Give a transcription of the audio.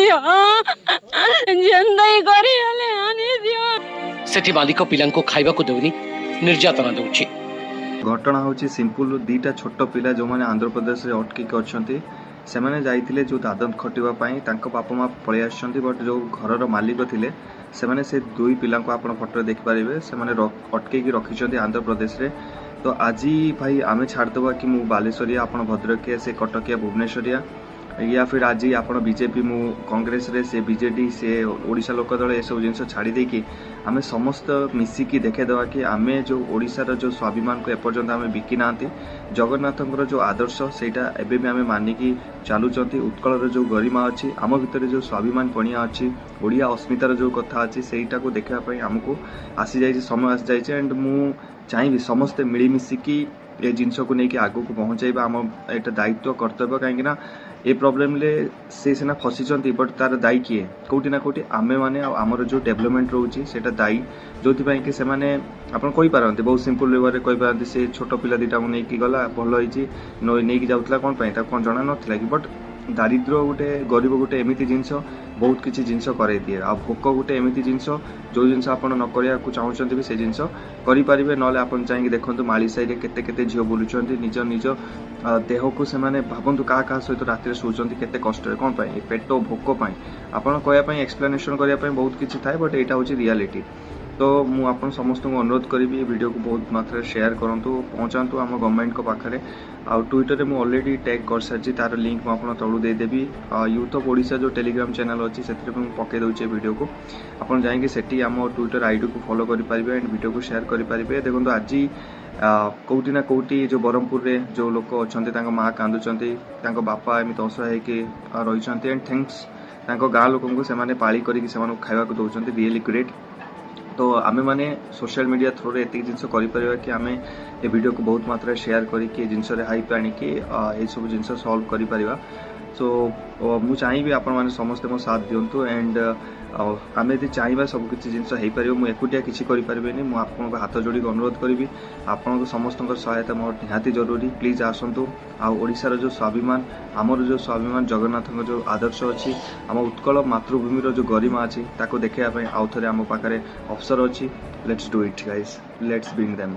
दियो जिंदगी करी हले आनी दियो सेठी मालिक पिला को खाइबा को दउनी निर्यातना दउछि। घटना हूँ सिंपल दीटा छोट पिला जो मैंने आंध्र प्रदेश में अटकिक अच्छा से मैंने जाइए जो दादन खटापी बापा माँ पलि आस बट जो घर मालिक थे से दुई पिला को आप फटो देखिपारे से अटकई रखी आंध्र प्रदेश रे। तो आज भाई आमे छाड़दबा कि मु बालेश्वरिया आप भद्रकिया से कटकिया भुवनेश्वरिया या फिर आज आप बीजेपी मु कांग्रेस रे से बीजेडी से ओडिशा लोक दल ये सब जिन छाड़ी देकी आमे समस्त मिसिकी देखेदेवा कि आमे जो ओडिशार जो स्वाभिमान को एपर्यंत आमे बिकी ना जगन्नाथंकर जो आदर्श सेटा एबे भी आमे मानिकी चलुचंती। उत्कलर जो गरिमा अच्छी आम भितर जो स्वाभिमान पणिया अच्छी ओडिया अस्मितार जो कथा अच्छी सेटा को देखा आमको आसी जाइए समय आसी जाइए एंड मु चाहिए समस्ते मिलमिशिकी ये जिनस को लेकिन आगू को पहुँचाइबा आम एटा दायित्व कर्तव्य कहीं ए प्रॉब्लम ले से सीना फसीचंती बट तार दायी किए कोटी ना कोटी आमे माने आमर जो डेवलपमेंट रोची सेटा दायी जो कि से माने आपन कोई पारंती बहुत सिंपल वे रे कोई पारंती से छोट पिला दीटा को नेकी गला भल होईची नेकी जाउतला कोन पई ता कोन जणा नथिला कि बट दारिद्र गोटे गरीब गोटे एमती जिनस बहुत किसी जिनस करे दिए आ भोक गोटे एमती जिनस जो जिनस आप न करने चाहते भी से जिनस करें ना आप चाहिए देखो माली साई केते केते झील बुलूँ निज निज देह को से भावतु क्या क्या सहित राति शोचती केते कष्ट कौन पाई पेट भोक आप कहवाई एक्सप्लेनेशन करने बहुत किसी थाए बट यहाँ हूँ रियलिटी। तो मुझे समस्त को अनुरोध करी वीडियो को बहुत मात्रा शेयर करूँ पहुँचातु आम गवर्नमेंट को पाखे आ ट्विटर में ऑलरेडी टैग कर सारी तार लिंक मुझे तलू देदेवी यूथ ऑफ ओडिशा जो टेलीग्राम चैनल अच्छी से पकई दूचे वीडियो को आप जाइए सेठी आम ट्विटर आईडी को फॉलो करेंगे एंड वीडियो को शेयर करेंगे। देखो आज कौटी ना कौटी जो ब्रह्मपुर में जो लोक अच्छा माँ कांदुंट बापा एमती असहाय रही एंड थैंक्स गाँ लोक से पाली करके खावा दौरान रियली ग्रेट। तो आमे माने सोशल मीडिया थ्रू रे एतिक जिनस करिपरिबा कि आमे ए वीडियो को बहुत मात्रा शेयर करिके जिनस रे हाइप आनी कि ए सब जिनस सॉल्व करि परिबा। सो मु चाहिए आपण माने समस्त मो साथ दियंतु एंड आमे यदि चाहिए सब किसी जिनस हो पार मुझे एकुटिया किसी करें मुझे आपको हाथ जोड़ी अनुरोध करी आपण समस्त सहायता मोर निहाती जरूरी। प्लीज आसतु आशार जो स्वाभिमान आमर जो स्वाभिमान जगन्नाथ जो आदर्श अच्छी आम उत्कल मातृभूमि जो गरिमा अच्छी ताको देखापी आउ थे आम पाखे अवसर अच्छी। Let's do it guys, let's bring them.